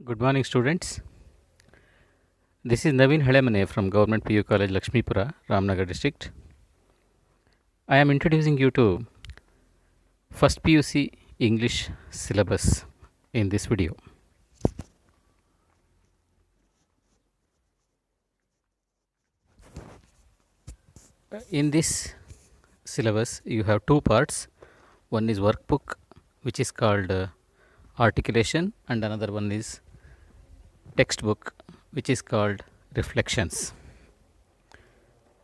Good morning, students. This is Naveen Halemane from Government PU College, Lakshmipura, Ramnagar district. I am introducing you to first PUC English syllabus in this video. In this syllabus, you have two parts. One is workbook, which is called articulation, and another one is textbook, which is called reflections.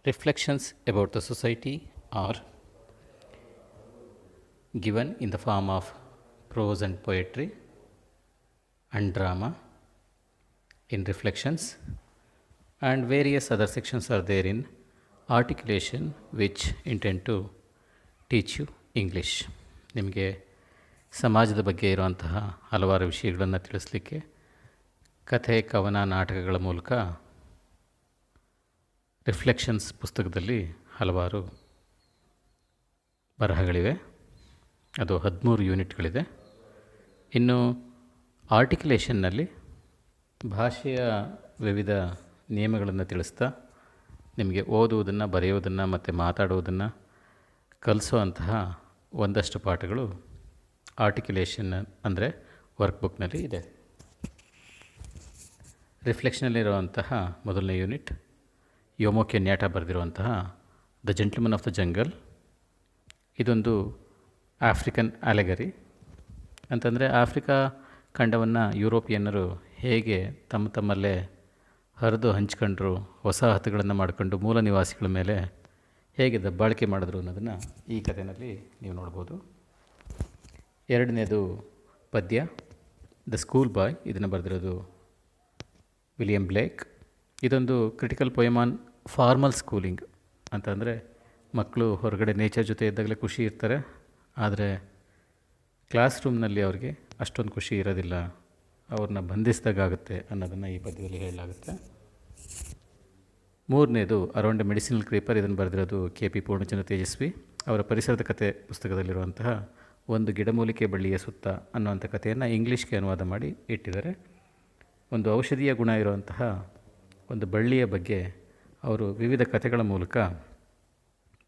Reflections about the society are given in the form of prose and poetry and drama in reflections, and various other sections are there in articulation, which intend to teach you English. ನಿಮಗೆ ಸಮಾಜದ ಬಗ್ಗೆ ಇರುವಂತಹ ಹಲವಾರು ವಿಷಯಗಳನ್ನು ತಿಳಿಸಲಿಕ್ಕೆ ಕಥೆ, ಕವನ, ನಾಟಕಗಳ ಮೂಲಕ ರಿಫ್ಲೆಕ್ಷನ್ಸ್ ಪುಸ್ತಕದಲ್ಲಿ ಹಲವಾರು ಬರಹಗಳಿವೆ. ಅದು 13 ಯೂನಿಟ್ಗಳಿದೆ. ಇನ್ನು ಆರ್ಟಿಕ್ಯುಲೇಷನ್ನಲ್ಲಿ ಭಾಷೆಯ ವಿವಿಧ ನಿಯಮಗಳನ್ನು ತಿಳಿಸ್ತಾ ನಿಮಗೆ ಓದುವುದನ್ನು, ಬರೆಯುವುದನ್ನು ಮತ್ತು ಮಾತಾಡುವುದನ್ನು ಕಲಿಸುವಂತಹ ಒಂದಷ್ಟು ಪಾಠಗಳು ಆರ್ಟಿಕ್ಯುಲೇಷನ್ ಅಂದರೆ ವರ್ಕ್ಬುಕ್ನಲ್ಲಿ ಇದೆ. ರಿಫ್ಲೆಕ್ಷನಲ್ಲಿರುವಂತಹ ಮೊದಲನೇ ಯೂನಿಟ್ ಯೋಮೋ ಕೆನ್ಯಾಟಾ ಬರೆದಿರುವಂತಹ the gentleman of the jungle. ಇದೊಂದು ಆಫ್ರಿಕನ್ ಅಲೆಗರಿ ಅಂತಂದರೆ ಆಫ್ರಿಕಾ ಖಂಡವನ್ನು ಯುರೋಪಿಯನ್ನರು ಹೇಗೆ ತಮ್ಮಲ್ಲೇ ಹರಿದು ಹಂಚ್ಕೊಂಡ್ರು, ವಸಾಹತುಗಳನ್ನು ಮಾಡಿಕೊಂಡು ಮೂಲ ನಿವಾಸಿಗಳ ಮೇಲೆ ಹೇಗೆ ದಬ್ಬಾಳಿಕೆ ಮಾಡಿದ್ರು ಅನ್ನೋದನ್ನು ಈ ಕಥೆಯಲ್ಲಿ ನೀವು ನೋಡ್ಬೋದು. ಎರಡನೇದು ಪದ್ಯ ದ ಸ್ಕೂಲ್ ಬಾಯ್. ಇದನ್ನು ಬರೆದಿರೋದು ವಿಲಿಯಂ ಬ್ಲೇಕ್. ಇದೊಂದು critical poem on formal schooling ಅಂತಂದರೆ ಮಕ್ಕಳು ಹೊರಗಡೆ ನೇಚರ್ ಜೊತೆ ಇದ್ದಾಗಲೇ ಖುಷಿ ಇರ್ತಾರೆ, ಆದರೆ ಕ್ಲಾಸ್ ರೂಮ್ನಲ್ಲಿ ಅವ್ರಿಗೆ ಅಷ್ಟೊಂದು ಖುಷಿ ಇರೋದಿಲ್ಲ, ಅವ್ರನ್ನ ಬಂಧಿಸಿದಾಗುತ್ತೆ ಅನ್ನೋದನ್ನು ಈ ಪದ್ಯದಲ್ಲಿ ಹೇಳಲಾಗುತ್ತೆ. ಮೂರನೇದು ಅರೌಂಡ್ ಎ ಮೆಡಿಸಿನಲ್ ಕ್ರೀಪರ್. ಇದನ್ನು ಬರೆದಿರೋದು KP ಪೂರ್ಣಚಂದ್ರ ತೇಜಸ್ವಿ. ಅವರ ಪರಿಸರದ ಕಥೆ ಪುಸ್ತಕದಲ್ಲಿರುವಂತಹ ಒಂದು ಗಿಡಮೂಲಿಕೆ ಬಳ್ಳಿಯ ಸುತ್ತ ಅನ್ನುವಂಥ ಕಥೆಯನ್ನು ಇಂಗ್ಲೀಷ್ಗೆ ಅನುವಾದ ಮಾಡಿ ಇಟ್ಟಿದ್ದಾರೆ. ಒಂದು ಔಷಧೀಯ ಗುಣ ಇರುವಂತಹ ಒಂದು ಬಳ್ಳಿಯ ಬಗ್ಗೆ ಅವರು ವಿವಿಧ ಕಥೆಗಳ ಮೂಲಕ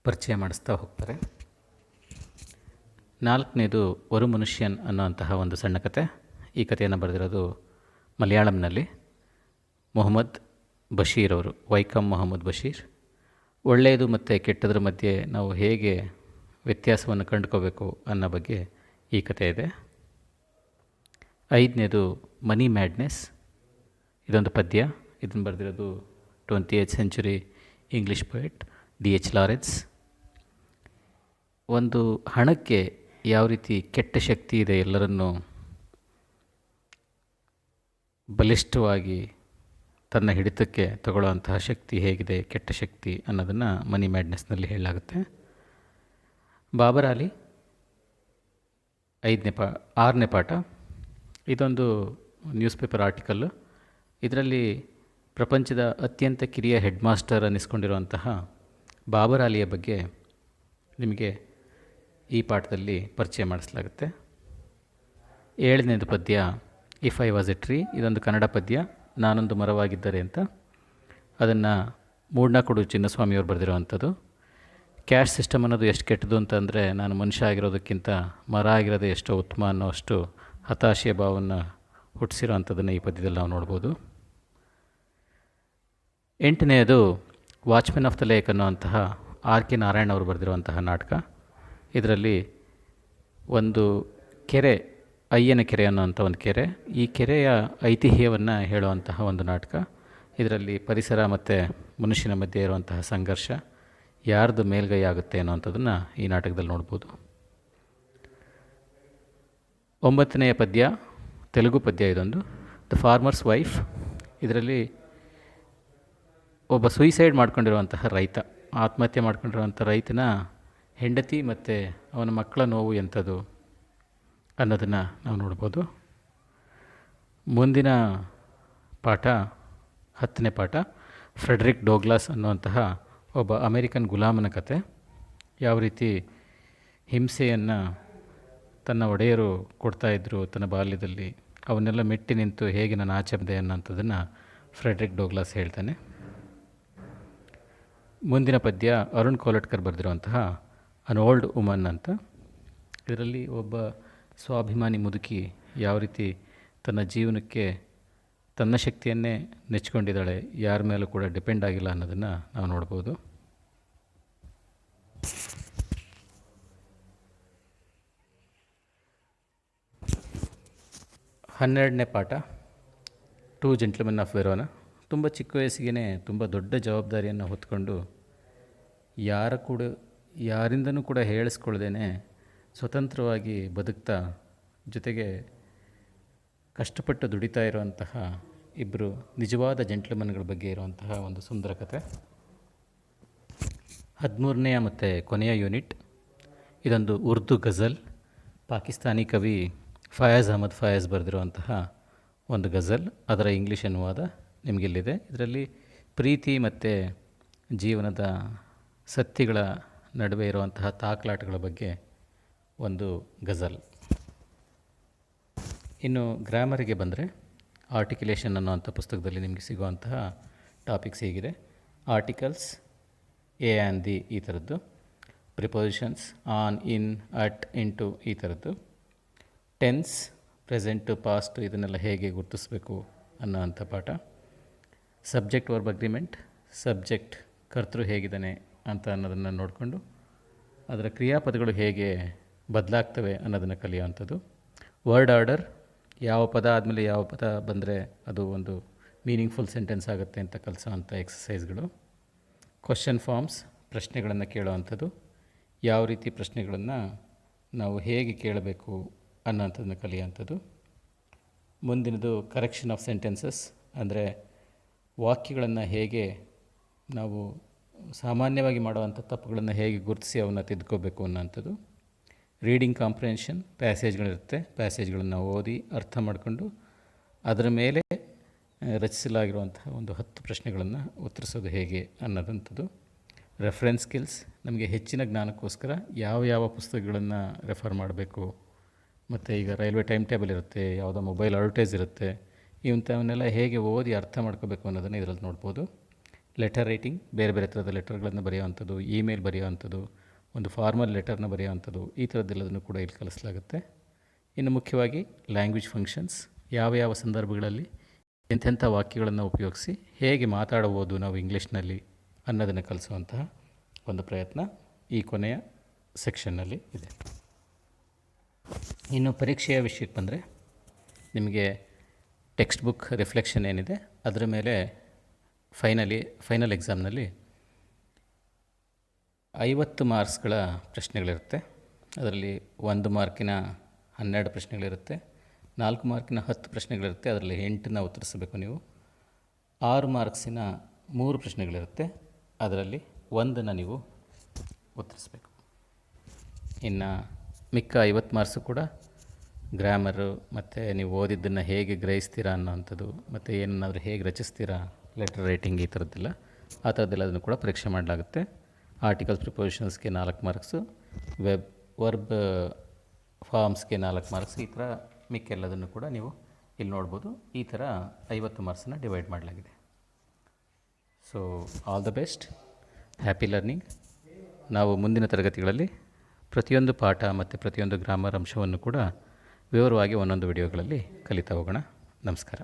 ಪರಿಚಯ ಮಾಡಿಸ್ತಾ ಹೋಗ್ತಾರೆ. ನಾಲ್ಕನೇದು ಒಂದು ಮನುಷ್ಯನ್ ಅನ್ನೋಂತಹ ಒಂದು ಸಣ್ಣ ಕತೆ. ಈ ಕಥೆಯನ್ನು ಬರೆದಿರೋದು ಮಲಯಾಳಂನಲ್ಲಿ ಮೊಹಮ್ಮದ್ ಬಶೀರ್ ಅವರು, ವೈಕಮ್ ಮೊಹಮ್ಮದ್ ಬಶೀರ್. ಒಳ್ಳೆಯದು ಮತ್ತು ಕೆಟ್ಟದ್ರ ಮಧ್ಯೆ ನಾವು ಹೇಗೆ ವ್ಯತ್ಯಾಸವನ್ನು ಕಂಡುಕೋಬೇಕು ಅನ್ನೋ ಬಗ್ಗೆ ಈ ಕಥೆ ಇದೆ. ಐದನೇದು ಮನಿ ಮ್ಯಾಡ್ನೆಸ್. ಇದೊಂದು ಪದ್ಯ. ಇದನ್ನು ಬರೆದಿರೋದು 20th century English poet D.H. Lawrence. ಒಂದು ಹಣಕ್ಕೆ ಯಾವ ರೀತಿ ಕೆಟ್ಟ ಶಕ್ತಿ ಇದೆ, ಎಲ್ಲರನ್ನೂ ಬಲಿಷ್ಠವಾಗಿ ತನ್ನ ಹಿಡಿತಕ್ಕೆ ತಗೊಳ್ಳುವಂತಹ ಶಕ್ತಿ ಹೇಗಿದೆ, ಕೆಟ್ಟ ಶಕ್ತಿ ಅನ್ನೋದನ್ನು ಮನಿ ಮ್ಯಾಡ್ನೆಸ್ನಲ್ಲಿ ಹೇಳಲಾಗುತ್ತೆ. ಬಾಬರ್ ಅಲಿ 6ನೇ ಪಾಠ. ಇದೊಂದು ನ್ಯೂಸ್ ಪೇಪರ್ ಆರ್ಟಿಕಲ್ಲು. ಇದರಲ್ಲಿ ಪ್ರಪಂಚದ ಅತ್ಯಂತ ಕಿರಿಯ ಹೆಡ್ ಮಾಸ್ಟರ್ ಅನ್ನಿಸ್ಕೊಂಡಿರುವಂತಹ ಬಾಬರ್ ಅಲಿಯ ಬಗ್ಗೆ ನಿಮಗೆ ಈ ಪಾಠದಲ್ಲಿ ಪರಿಚಯ ಮಾಡಿಸಲಾಗುತ್ತೆ. 7ನೇದು ಪದ್ಯ if I was A tree. ಇದೊಂದು ಕನ್ನಡ ಪದ್ಯ, ನಾನೊಂದು ಮರವಾಗಿದ್ದರೆ ಅಂತ. ಅದನ್ನು ಮೂಡ್ನಾಕುಡು ಚಿನ್ನಸ್ವಾಮಿಯವರು ಬರೆದಿರುವಂಥದ್ದು. ಕ್ಯಾಸ್ಟ್ ಸಿಸ್ಟಮ್ ಅನ್ನೋದು ಎಷ್ಟು ಕೆಟ್ಟದು ಅಂತಂದರೆ ನಾನು ಮನುಷ್ಯ ಆಗಿರೋದಕ್ಕಿಂತ ಮರ ಆಗಿರೋದೇ ಎಷ್ಟೋ ಉತ್ತಮ ಅನ್ನೋ ಅಷ್ಟು ಹತಾಶೆಯ ಭಾವವನ್ನು ಹುಟ್ಟಿಸಿರೋ ಅಂಥದ್ದನ್ನು ಈ ಪದ್ಯದಲ್ಲಿ ನಾವು ನೋಡ್ಬೋದು. 8ನೇದು ವಾಚ್ಮೆನ್ ಆಫ್ ದ ಲೇಕ್ ಅನ್ನುವಂತಹ R.K. ನಾರಾಯಣ್ ಅವರು ಬರೆದಿರುವಂತಹ ನಾಟಕ. ಇದರಲ್ಲಿ ಒಂದು ಕೆರೆ, ಅಯ್ಯನ ಕೆರೆ ಅನ್ನೋವಂಥ ಒಂದು ಕೆರೆ, ಈ ಕೆರೆಯ ಐತಿಹ್ಯವನ್ನು ಹೇಳುವಂತಹ ಒಂದು ನಾಟಕ. ಇದರಲ್ಲಿ ಪರಿಸರ ಮತ್ತು ಮನುಷ್ಯನ ಮಧ್ಯೆ ಇರುವಂತಹ ಸಂಘರ್ಷ, ಯಾರ್ದು ಮೇಲ್ಗೈ ಆಗುತ್ತೆ ಅನ್ನೋವಂಥದ್ದನ್ನು ಈ ನಾಟಕದಲ್ಲಿ ನೋಡ್ಬೋದು. 9ನೆಯ ಪದ್ಯ ತೆಲುಗು ಪದ್ಯ. ಇದೊಂದು ದ ಫಾರ್ಮರ್ಸ್ ವೈಫ್. ಇದರಲ್ಲಿ ಒಬ್ಬ ಸುಯಿಸೈಡ್ ಮಾಡ್ಕೊಂಡಿರುವಂತಹ ರೈತ, ಆತ್ಮಹತ್ಯೆ ಮಾಡ್ಕೊಂಡಿರುವಂಥ ರೈತನ ಹೆಂಡತಿ ಮತ್ತು ಅವನ ಮಕ್ಕಳ ನೋವು ಎಂಥದ್ದು ಅನ್ನೋದನ್ನು ನಾವು ನೋಡ್ಬೋದು. ಮುಂದಿನ ಪಾಠ 10ನೇ ಪಾಠ ಫ್ರೆಡ್ರಿಕ್ ಡೋಗ್ಲಾಸ್ ಅನ್ನುವಂತಹ ಒಬ್ಬ ಅಮೇರಿಕನ್ ಗುಲಾಮನ ಕತೆ. ಯಾವ ರೀತಿ ಹಿಂಸೆಯನ್ನು ತನ್ನ ಒಡೆಯರು ಕೊಡ್ತಾಯಿದ್ರು ತನ್ನ ಬಾಲ್ಯದಲ್ಲಿ, ಅವನ್ನೆಲ್ಲ ಮೆಟ್ಟಿ ನಿಂತು ಹೇಗೆ ನಾನು ಆಚೆ ಬಂದೆ ಅನ್ನೋಂಥದ್ದನ್ನು ಫ್ರೆಡ್ರಿಕ್ ಡೋಗ್ಲಾಸ್ ಹೇಳ್ತಾನೆ. ಮುಂದಿನ ಪದ್ಯ ಅರುಣ್ ಕೋಲಟ್ಕರ್ ಬರೆದಿರುವಂತಹ ಅನ್ ಓಲ್ಡ್ ವುಮನ್ ಅಂತ. ಇದರಲ್ಲಿ ಒಬ್ಬ ಸ್ವಾಭಿಮಾನಿ ಮುದುಕಿ ಯಾವ ರೀತಿ ತನ್ನ ಜೀವನಕ್ಕೆ ತನ್ನ ಶಕ್ತಿಯನ್ನೇ ನೆಚ್ಕೊಂಡಿದ್ದಾಳೆ, ಯಾರ ಮೇಲೂ ಕೂಡ ಡಿಪೆಂಡ್ ಆಗಿಲ್ಲ ಅನ್ನೋದನ್ನು ನಾವು ನೋಡ್ಬೋದು. ಹನ್ನೆರಡನೇ ಪಾಠ, ಟೂ ಜೆಂಟ್ಲ್ಮೆನ್ ಆಫ್ ವೆರೋನಾ. ತುಂಬ ಚಿಕ್ಕ ವಯಸ್ಸಿಗೆ ತುಂಬ ದೊಡ್ಡ ಜವಾಬ್ದಾರಿಯನ್ನು ಹೊತ್ಕೊಂಡು ಯಾರಿಂದನೂ ಕೂಡ ಹೇಳಿಸ್ಕೊಳ್ದೇನೆ ಸ್ವತಂತ್ರವಾಗಿ ಬದುಕ್ತಾ, ಜೊತೆಗೆ ಕಷ್ಟಪಟ್ಟು ದುಡಿತಾ ಇರುವಂತಹ ಇಬ್ಬರು ನಿಜವಾದ ಜೆಂಟ್ಲ್ಮನ್ಗಳ ಬಗ್ಗೆ ಇರುವಂತಹ ಒಂದು ಸುಂದರ ಕಥೆ. 13ನೇ ಮತ್ತು ಕೊನೆಯ ಯೂನಿಟ್. ಇದೊಂದು ಉರ್ದು ಗಜಲ್, ಪಾಕಿಸ್ತಾನಿ ಕವಿ ಫಯಾಜ್ ಅಹಮದ್ ಫಯಾಜ್ ಬರೆದಿರುವಂತಹ ಒಂದು ಗಜಲ್. ಅದರ ಇಂಗ್ಲೀಷ್ ಅನುವಾದ ನಿಮಗಿಲ್ಲಿದೆ. ಇದರಲ್ಲಿ ಪ್ರೀತಿ ಮತ್ತು ಜೀವನದ ಸತ್ಯಗಳ ನಡುವೆ ಇರುವಂತಹ ತಾಕಲಾಟಗಳ ಬಗ್ಗೆ ಒಂದು ಗಜಲ್. ಇನ್ನು ಗ್ರಾಮರಿಗೆ ಬಂದರೆ, ಆರ್ಟಿಕ್ಯುಲೇಷನ್ ಅನ್ನೋವಂಥ ಪುಸ್ತಕದಲ್ಲಿ ನಿಮಗೆ ಸಿಗುವಂತಹ ಟಾಪಿಕ್ಸ್ ಹೀಗಿದೆ. ಆರ್ಟಿಕಲ್ಸ್, ಎ ಆ್ಯಂಡ್ ದಿ, ಈ ಥರದ್ದು. Prepositions, on, in, at, into, ಈ ಥರದ್ದು. ಟೆನ್ಸ್, ಪ್ರೆಸೆಂಟು, ಪಾಸ್ಟು, ಇದನ್ನೆಲ್ಲ ಹೇಗೆ ಗುರುತಿಸಬೇಕು ಅನ್ನೋ ಅಂಥ ಪಾಠ. ಸಬ್ಜೆಕ್ಟ್ ವರ್ಬ್ ಅಗ್ರಿಮೆಂಟ್, ಸಬ್ಜೆಕ್ಟ್ ಕರ್ತೃ ಹೇಗಿದ್ದಾನೆ ಅಂತ ಅನ್ನೋದನ್ನು ನೋಡಿಕೊಂಡು ಅದರ ಕ್ರಿಯಾಪದಗಳು ಹೇಗೆ ಬದಲಾಗ್ತವೆ ಅನ್ನೋದನ್ನು ಕಲಿಯುವಂಥದ್ದು. ವರ್ಡ್ ಆರ್ಡರ್, ಯಾವ ಪದ ಆದಮೇಲೆ ಯಾವ ಪದ ಬಂದರೆ ಅದು ಒಂದು ಮೀನಿಂಗ್ಫುಲ್ ಸೆಂಟೆನ್ಸ್ ಆಗುತ್ತೆ ಅಂತ ಕಲಿಸೋವಂಥ ಎಕ್ಸಸೈಸ್ಗಳು. ಕ್ವಶನ್ ಫಾರ್ಮ್ಸ್, ಪ್ರಶ್ನೆಗಳನ್ನು ಕೇಳೋವಂಥದ್ದು. ಯಾವ ರೀತಿ ಪ್ರಶ್ನೆಗಳನ್ನು ನಾವು ಹೇಗೆ ಕೇಳಬೇಕು ಅನ್ನೋಂಥದ್ದನ್ನು ಕಲಿಯೋವಂಥದ್ದು. ಮುಂದಿನದು ಕರೆಕ್ಷನ್ ಆಫ್ ಸೆಂಟೆನ್ಸಸ್, ಅಂದರೆ ವಾಕ್ಯಗಳನ್ನು ಹೇಗೆ ನಾವು ಸಾಮಾನ್ಯವಾಗಿ ಮಾಡುವಂಥ ತಪ್ಪುಗಳನ್ನು ಹೇಗೆ ಗುರುತಿಸಿ ಅವನ್ನ ತಿದ್ಕೋಬೇಕು ಅನ್ನೋಂಥದ್ದು. ರೀಡಿಂಗ್ ಕಾಂಪ್ರಿಹೆನ್ಷನ್, ಪ್ಯಾಸೇಜ್ಗಳಿರುತ್ತೆ, ಪ್ಯಾಸೇಜ್ಗಳನ್ನು ಓದಿ ಅರ್ಥ ಮಾಡಿಕೊಂಡು ಅದರ ಮೇಲೆ ರಚಿಸಲಾಗಿರುವಂತಹ ಒಂದು 10 ಪ್ರಶ್ನೆಗಳನ್ನು ಉತ್ತರಿಸೋದು ಹೇಗೆ ಅನ್ನೋದಂಥದ್ದು. ರೆಫರೆನ್ಸ್ ಸ್ಕಿಲ್ಸ್, ನಮಗೆ ಹೆಚ್ಚಿನ ಜ್ಞಾನಕ್ಕೋಸ್ಕರ ಯಾವ ಪುಸ್ತಕಗಳನ್ನು ರೆಫರ್ ಮಾಡಬೇಕು, ಮತ್ತು ಈಗ ರೈಲ್ವೆ ಟೈಮ್ ಟೇಬಲ್ ಇರುತ್ತೆ, ಯಾವುದೋ ಮೊಬೈಲ್ ಅಡ್ವರ್ಟೈಸ್ ಇರುತ್ತೆ, ಇಂಥವನ್ನೆಲ್ಲ ಹೇಗೆ ಓದಿ ಅರ್ಥ ಮಾಡ್ಕೋಬೇಕು ಅನ್ನೋದನ್ನು ಇದರಲ್ಲಿ ನೋಡ್ಬೋದು. ಲೆಟರ್ ರೈಟಿಂಗ್, ಬೇರೆ ಬೇರೆ ಥರದ ಲೆಟರ್ಗಳನ್ನು ಬರೆಯುವಂಥದ್ದು, ಇಮೇಲ್ ಬರೆಯುವಂಥದ್ದು, ಒಂದು ಫಾರ್ಮಲ್ ಲೆಟರ್ನ ಬರೆಯುವಂಥದ್ದು, ಈ ಥರದ್ದೆಲ್ಲದನ್ನು ಕೂಡ ಇಲ್ಲಿ ಕಲಿಸಲಾಗುತ್ತೆ. ಇನ್ನು ಮುಖ್ಯವಾಗಿ ಲ್ಯಾಂಗ್ವೇಜ್ ಫಂಕ್ಷನ್ಸ್, ಯಾವ ಸಂದರ್ಭಗಳಲ್ಲಿ ಎಂಥೆಂಥ ವಾಕ್ಯಗಳನ್ನು ಉಪಯೋಗಿಸಿ ಹೇಗೆ ಮಾತಾಡಬಹುದು ನಾವು ಇಂಗ್ಲೀಷ್ನಲ್ಲಿ ಅನ್ನೋದನ್ನು ಕಲಿಸುವಂತಹ ಒಂದು ಪ್ರಯತ್ನ ಈ ಕೊನೆಯ ಸೆಕ್ಷನ್ನಲ್ಲಿ ಇದೆ. ಇನ್ನು ಪರೀಕ್ಷೆಯ ವಿಷಯಕ್ಕೆ ಬಂದರೆ, ನಿಮಗೆ ಟೆಕ್ಸ್ಟ್ ಬುಕ್ ರಿಫ್ಲೆಕ್ಷನ್ ಏನಿದೆ ಅದರ ಮೇಲೆ ಫೈನಲ್ ಎಕ್ಸಾಮ್ನಲ್ಲಿ 50 ಮಾರ್ಕ್ಸ್ಗಳ ಪ್ರಶ್ನೆಗಳಿರುತ್ತೆ. ಅದರಲ್ಲಿ 1 ಮಾರ್ಕಿನ 12 ಪ್ರಶ್ನೆಗಳಿರುತ್ತೆ, 4 ಮಾರ್ಕಿನ 10 ಪ್ರಶ್ನೆಗಳಿರುತ್ತೆ. ಅದರಲ್ಲಿ 8ನ್ನ ಉತ್ತರಿಸಬೇಕು ನೀವು. 6 ಮಾರ್ಕ್ಸಿನ 3 ಪ್ರಶ್ನೆಗಳಿರುತ್ತೆ, ಅದರಲ್ಲಿ 1ನ್ನು ನೀವು ಉತ್ತರಿಸಬೇಕು. ಇನ್ನು ಮಿಕ್ಕ 50 ಮಾರ್ಕ್ಸು ಕೂಡ ಗ್ರಾಮರು, ಮತ್ತು ನೀವು ಓದಿದ್ದನ್ನು ಹೇಗೆ ಗ್ರಹಿಸ್ತೀರಾ ಅನ್ನೋವಂಥದ್ದು, ಮತ್ತು ಏನನ್ನಾದರೂ ಹೇಗೆ ರಚಿಸ್ತೀರಾ, ಲೆಟರ್ ರೈಟಿಂಗ್, ಈ ಥರದ್ದೆಲ್ಲ ಆ ಥರದ್ದೆಲ್ಲದನ್ನು ಕೂಡ ಪರೀಕ್ಷೆ ಮಾಡಲಾಗುತ್ತೆ. ಆರ್ಟಿಕಲ್ಸ್ ಪ್ರಿಪೋಸಿಷನ್ಸ್ಗೆ 4 ಮಾರ್ಕ್ಸು, ವರ್ಬ್ ಫಾರ್ಮ್ಸ್ಗೆ 4 ಮಾರ್ಕ್ಸ್, ಈ ಥರ ಮಿಕ್ಕೆಲ್ಲದನ್ನು ಕೂಡ ನೀವು ಇಲ್ಲಿ ನೋಡ್ಬೋದು. ಈ ಥರ 50 ಮಾರ್ಕ್ಸನ್ನು ಡಿವೈಡ್ ಮಾಡಲಾಗಿದೆ. So all the best, happy learning. ನಾವು ಮುಂದಿನ ತರಗತಿಗಳಲ್ಲಿ ಪ್ರತಿಯೊಂದು ಪಾಠ ಮತ್ತು ಪ್ರತಿಯೊಂದು ಗ್ರಾಮರ್ ಅಂಶವನ್ನು ಕೂಡ ವಿವರವಾಗಿ ಒಂದೊಂದು ವಿಡಿಯೋಗಳಲ್ಲಿ ಕಲಿತಾ ಹೋಗೋಣ. ನಮಸ್ಕಾರ.